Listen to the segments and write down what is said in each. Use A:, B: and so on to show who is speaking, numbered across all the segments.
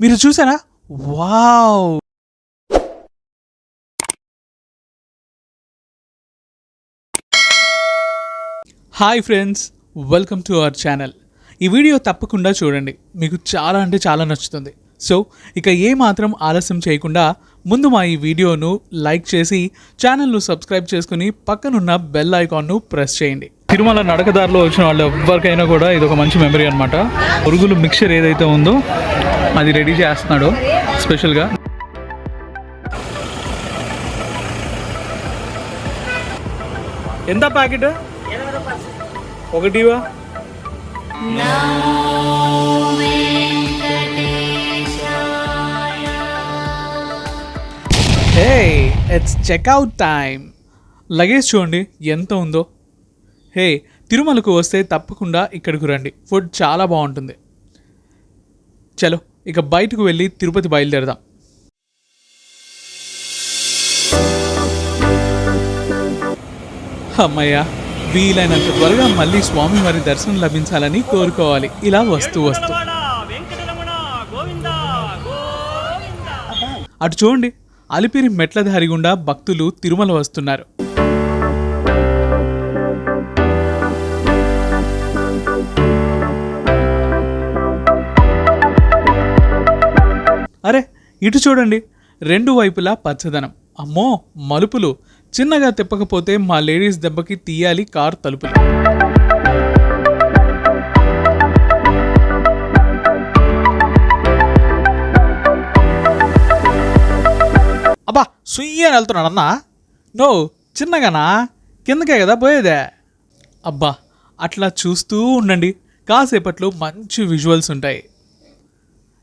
A: మీరు చూసారా? Wow! Hi friends, welcome to our channel. ఈ వీడియో తప్పకుండా చూడండి, మీకు చాలా అంటే చాలా నచ్చుతుంది. సో ఇక ఏమాత్రం ఆలస్యం చేయకుండా ముందు మా ఈ వీడియోను లైక్ చేసి ఛానల్ను సబ్స్క్రైబ్ చేసుకుని పక్కనున్న బెల్ ఐకాన్ను ప్రెస్ చేయండి. తిరుమల నడకదారిలో వచ్చిన వాళ్ళు ఎవరికైనా కూడా ఇది ఒక మంచి మెమరీ అనమాట. పురుగులు మిక్చర్ ఏదైతే ఉందో అది రెడీ చేస్తున్నాడు స్పెషల్గా. ఎంత ప్యాకెట్? ఒకటివా? Hey, it's checkout time. Luggage చూడండి ఎంత ఉందో. హే, తిరుమలకు వస్తే తప్పకుండా ఇక్కడికి రండి, ఫుడ్ చాలా బాగుంటుంది. చలో ఇక బయటకు వెళ్ళి తిరుపతి బయలుదేరదాం. అమ్మయ్య, వీలైనంత త్వరగా మళ్ళీ స్వామివారి దర్శనం లభించాలని కోరుకోవాలి. ఇలా వస్తూ అటు చూడండి, అలిపిరి మెట్ల దారి గుండా భక్తులు తిరుమల వస్తున్నారు. అరే, ఇటు చూడండి, రెండు వైపులా పచ్చదనం. అమ్మో, మలుపులు చిన్నగా తిప్పకపోతే మా లేడీస్ దెబ్బకి తీయాలి కార్ తలుపులు. అబ్బా, సుయ్య అని వెళ్తున్నాడన్నా. నో, చిన్నగానా, కిందకే కదా పోయేదే. అబ్బా, అట్లా చూస్తూ ఉండండి, కాసేపట్లో మంచి విజువల్స్ ఉంటాయి.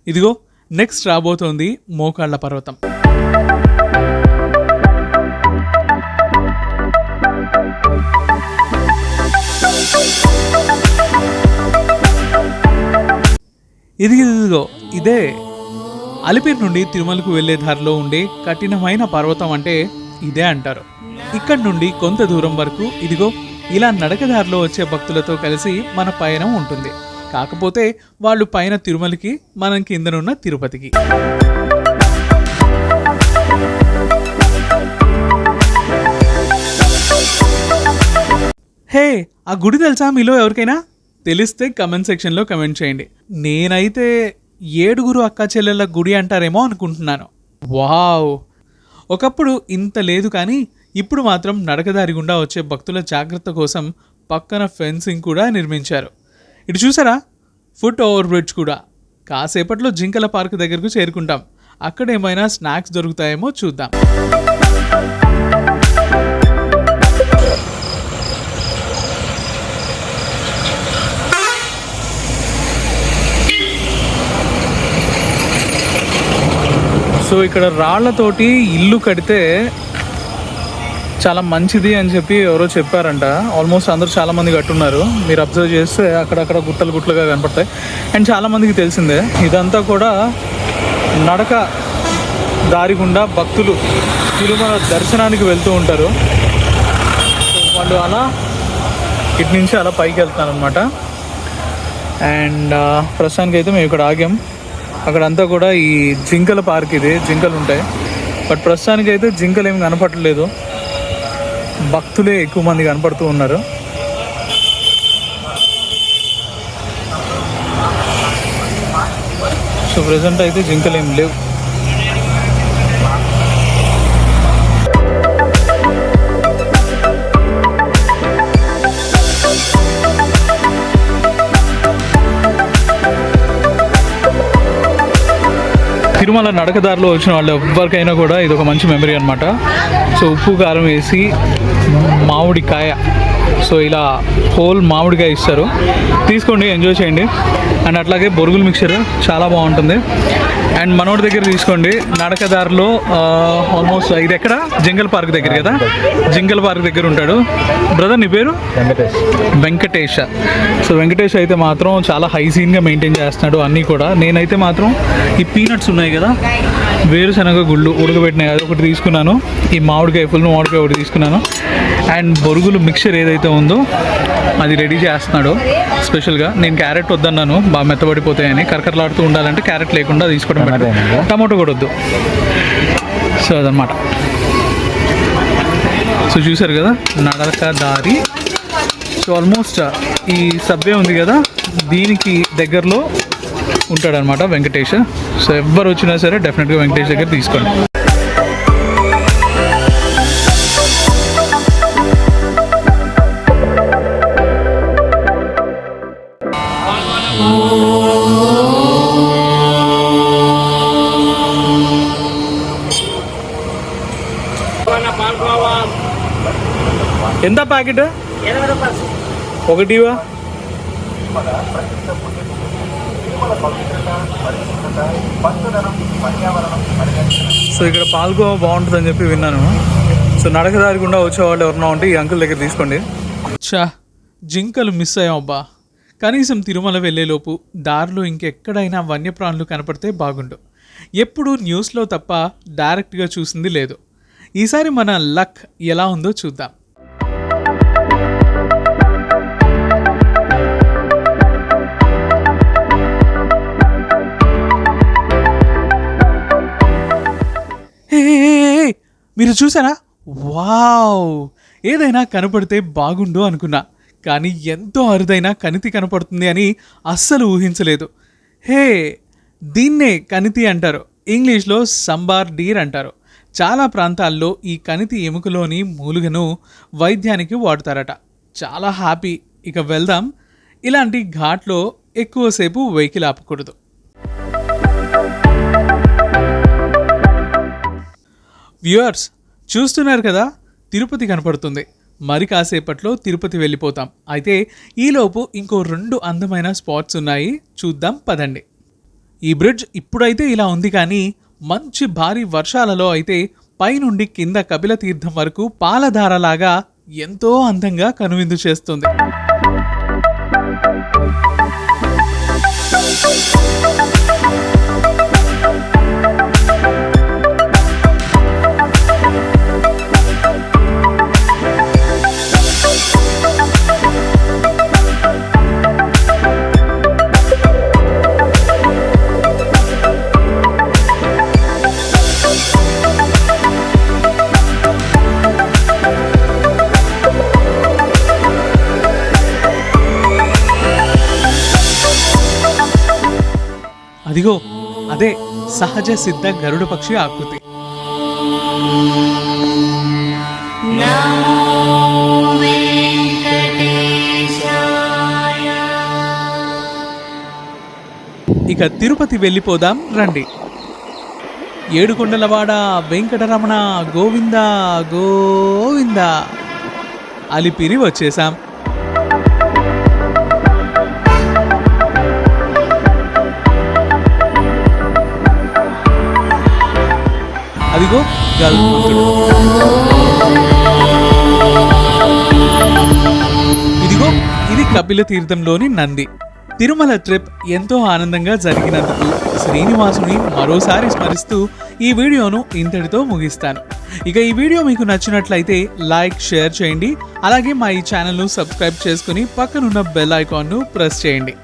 A: ఇదిగో నెక్స్ట్ రాబోతోంది మోకాళ్ళ పర్వతం. ఇదిగో ఇదే అలిపిరి నుండి తిరుమలకు వెళ్లే దారిలో ఉండే కఠినమైన పర్వతం అంటే ఇదే అంటారు. ఇక్కడి నుండి కొంత దూరం వరకు ఇదిగో ఇలా నడకదారిలో వచ్చే భక్తులతో కలిసి మన పయనం ఉంటుంది. కాకపోతే వాళ్ళు పైన తిరుమలకి, మనం కిందనున్న తిరుపతికి. హే, ఆ గుడి తెలుసా మీలో ఎవరికైనా? తెలిస్తే కమెంట్ సెక్షన్లో కమెంట్ చేయండి. నేనైతే 7 అక్క చెల్లెళ్ళ గుడి అంటారేమో అనుకుంటున్నాను. వావ్! ఒకప్పుడు ఇంత లేదు, కానీ ఇప్పుడు మాత్రం నడకదారి గుండా వచ్చే భక్తుల జాగ్రత్త కోసం పక్కన ఫెన్సింగ్ కూడా నిర్మించారు. ఇటు చూసారా, ఫుట్ ఓవర్ బ్రిడ్జ్ కూడా. కాసేపట్లో జింకల పార్క్ దగ్గరకు చేరుకుంటాం. అక్కడ ఏమైనా స్నాక్స్ దొరుకుతాయేమో చూద్దాం. సో ఇక్కడ రాళ్లతోటి ఇల్లు కడితే చాలా మంచిది అని చెప్పి ఎవరో చెప్పారంట. ఆల్మోస్ట్ అందరూ చాలామంది కట్టున్నారు. మీరు అబ్జర్వ్ చేస్తే అక్కడక్కడ గుట్టలు గుట్టలుగా కనపడతాయి. అండ్ చాలామందికి తెలిసిందే, ఇదంతా కూడా నడక దారి గుండా భక్తులు తిరుమల దర్శనానికి వెళ్తూ ఉంటారు. వాళ్ళు అలా ఇటు నుంచి అలా పైకి వెళ్తున్నారు అనమాట. అండ్ ప్రస్తుతానికి అయితే మేము ఇక్కడ ఆగాం. అక్కడంతా కూడా ఈ జింకల పార్క్, ఇది జింకలు ఉంటాయి. బట్ ప్రస్తుతానికి అయితే జింకలు ఏమి కనపడలేదు, భక్తులే ఎక్కువ మంది కనపడుతూ ఉన్నారు. సో ప్రజెంట్ అయితే జింకలు ఏం లేవు. తిరుమల నడకదారిలో వచ్చిన వాళ్ళు ఎవరికైనా కూడా ఇది ఒక మంచి మెమరీ అనమాట. సో ఉప్పు కారం వేసి మామిడికాయ, సో ఇలా హోల్ మామిడికాయ ఇస్తారు, తీసుకోండి, ఎంజాయ్ చేయండి. అండ్ అట్లాగే బొరుగుల మిక్చర్ చాలా బాగుంటుంది. అండ్ మనోడి దగ్గర తీసుకోండి, నడకదారిలో ఆల్మోస్ట్ ఇది ఎక్కడ, జింకల్ పార్క్ దగ్గర కదా, జింకల్ పార్క్ దగ్గర ఉంటాడు. బ్రదర్, నీ పేరు? వెంకటేష్. సో వెంకటేష్ అయితే మాత్రం చాలా హైజీన్గా మెయింటైన్ చేస్తున్నాడు అన్నీ కూడా. నేనైతే మాత్రం ఈ పీనట్స్ ఉన్నాయి కదా, వేరుశనగ గుళ్ళు ఉడకబెట్టినాయి, అది ఒకటి తీసుకున్నాను. ఈ మామిడికాయ, ఫుల్ మామిడికాయ ఒకటి తీసుకున్నాను. అండ్ బొరుగులు మిక్చర్ ఏదైతే ఉందో అది రెడీ చేస్తున్నాడు స్పెషల్గా. నేను క్యారెట్ వద్దన్నాను, బాగా మెత్తబడిపోతాయని. కరకరలాడుతూ ఉండాలంటే క్యారెట్ లేకుండా తీసుకోవడం better. టమాటో కూడా వద్దు. సో అదనమాట. సో చూసారు కదా నడక దారి. సో ఆల్మోస్ట్ ఈ సబ్వే ఉంది కదా, దీనికి దగ్గరలో ఉంటాడనమాట వెంకటేష్. సో ఎవ్వరు వచ్చినా సరే డెఫినెట్గా వెంకటేష్ దగ్గర తీసుకోండి. ఎంత ప్యాకెట్? 20 రూపాయలు ఒకటివా? సో ఇక్కడ పాల్గొవ బాగుంటుందని చెప్పి విన్నాను. సో నడకదారి గుండా వచ్చేవాళ్ళు ఎవరన్నా ఉంటే ఈ అంకుల్ దగ్గర తీసుకోండి. చా, జింకలు మిస్ అయ్యాం అబ్బా. కనీసం తిరుమల వెళ్ళేలోపు దారిలో ఇంకెక్కడైనా వన్యప్రాణులు కనపడితే బాగుండు. ఎప్పుడు న్యూస్లో తప్ప డైరెక్ట్గా చూసింది లేదు. ఈసారి మన లక్ ఎలా ఉందో చూద్దాం. మీరు చూసారా? వావ్, ఏదైనా కనపడితే బాగుండు అనుకున్నా, కానీ ఎంతో అరుదైన కనితి కనపడుతుంది అని అస్సలు ఊహించలేదు. హే, దీన్నే కనితి అంటారు. ఇంగ్లీష్లో సంబార్ డీర్ అంటారు. చాలా ప్రాంతాల్లో ఈ కనితి ఎముకలోని మూలుగను వైద్యానికి వాడతారట. చాలా హ్యాపీ. ఇక వెళ్దాం. ఇలాంటి ఘాట్లో ఎక్కువసేపు వెహికల్ ఆపకూడదు. వ్యూవర్స్ చూస్తున్నారు కదా, తిరుపతి కనపడుతుంది. మరి కాసేపట్లో తిరుపతి వెళ్ళిపోతాం. అయితే ఈలోపు ఇంకో 2 అందమైన స్పాట్స్ ఉన్నాయి, చూద్దాం పదండి. ఈ బ్రిడ్జ్ ఇప్పుడైతే ఇలా ఉంది, కానీ మంచి భారీ వర్షాలలో అయితే పైనుండి కింద కపిల తీర్థం వరకు పాలధారలాగా ఎంతో అందంగా కనువిందు చేస్తుంది. అదిగో అదే సహజ సిద్ధ గరుడ పక్షి ఆకృతి. ఇక తిరుపతి వెళ్ళిపోదాం రండి. ఏడుకొండలవాడ వెంకటరమణ గోవింద గోవింద. అలిపిరి వచ్చేసాం. అదిగో గల్మంతుడు. ఇదిగో ఇది కపిల తీర్థంలోని నంది. తిరుమల ట్రిప్ ఎంతో ఆనందంగా జరిగినందుకు శ్రీనివాసుని మరోసారి స్మరిస్తూ ఈ వీడియోను ఇంతటితో ముగిస్తాను. ఇక ఈ వీడియో మీకు నచ్చినట్లయితే లైక్, షేర్ చేయండి. అలాగే మా ఈ ఛానల్ను సబ్స్క్రైబ్ చేసుకుని పక్కనున్న బెల్ ఐకాన్ను ప్రెస్ చేయండి.